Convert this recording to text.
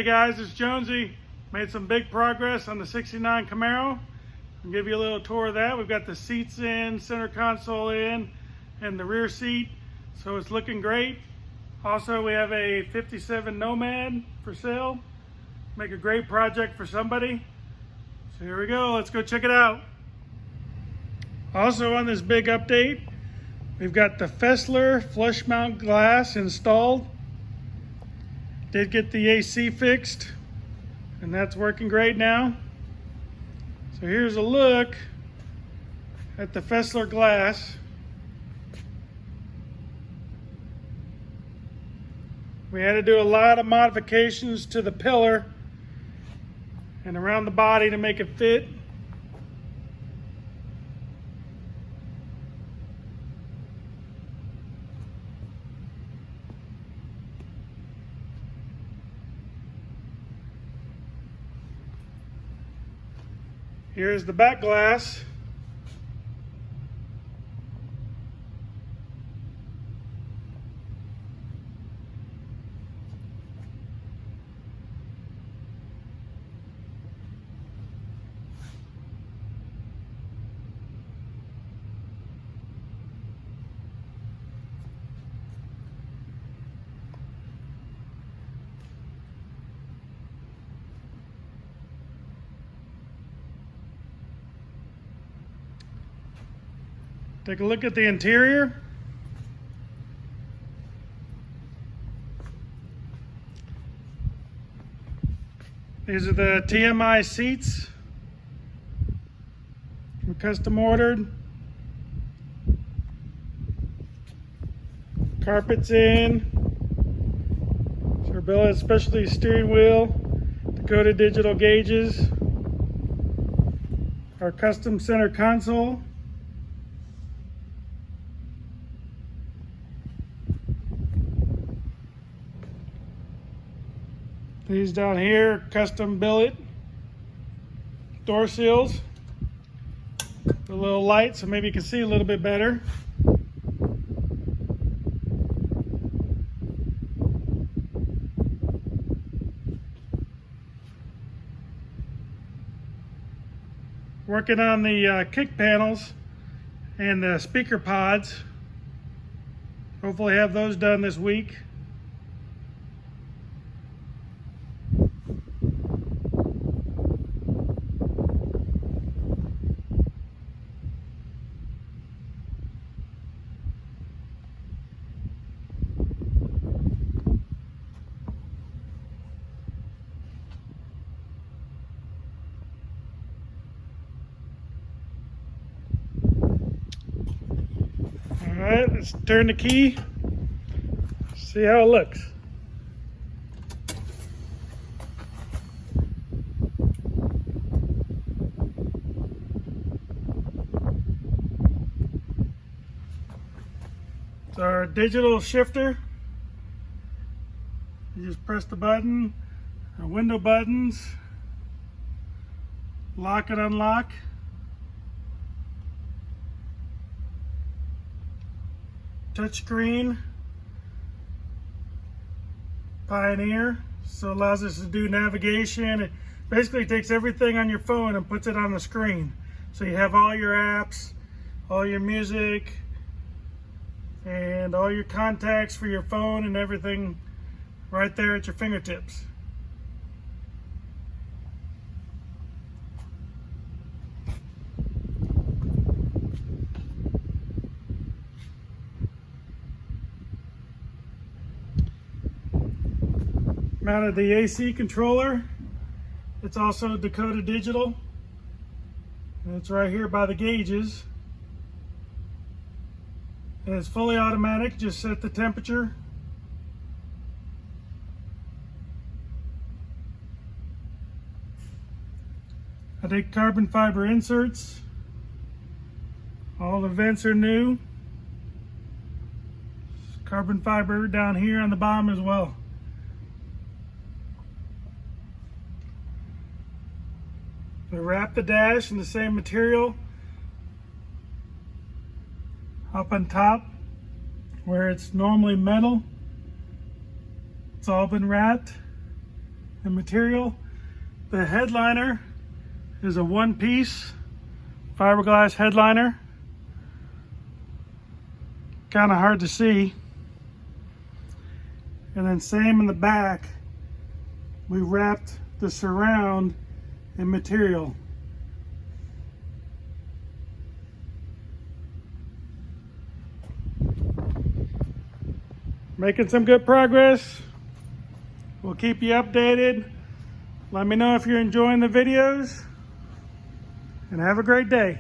Hey guys, it's Jonesy. Made some big progress on the 69 Camaro. I'll give you a little tour of that. We've got the seats in, center console in, and the rear seat. So it's looking great. Also, we have a 57 Nomad for sale. Make a great project for somebody. So here we go, let's go check it out. Also on this big update, we've got the Fessler Flush mount glass installed. Did get the AC fixed, and that's working great now. So here's a look at the Fessler glass. We had to do a lot of modifications to the pillar and around the body to make it fit. Here's the back glass. Take a look at the interior. These are the TMI seats. We're custom ordered. Carpets in. Cervella specialty steering wheel. Dakota digital gauges. Our custom center console. These down here, custom billet door seals. A little light so maybe you can see a little bit better. Working on the kick panels and the speaker pods. Hopefully have those done this week. All right, let's turn the key, see how it looks. It's our digital shifter. You just press the button, our window buttons, lock and unlock. Touchscreen, Pioneer, so it allows us to do navigation. It basically takes everything on your phone and puts it on the screen. So you have all your apps, all your music, and all your contacts for your phone and everything right there at your fingertips. Mounted the AC controller. It's also Dakota digital. And it's right here by the gauges. And it's fully automatic, just set the temperature. I did carbon fiber inserts. All the vents are new. Carbon fiber down here on the bottom as well. We wrap the dash in the same material up on top where it's normally metal. It's all been wrapped. and material. The headliner is a one-piece fiberglass headliner. Kind of hard to see. And then same in the back, we wrapped the surround in material. Making some good progress. We'll keep you updated. Let me know if you're enjoying the videos, and have a great day.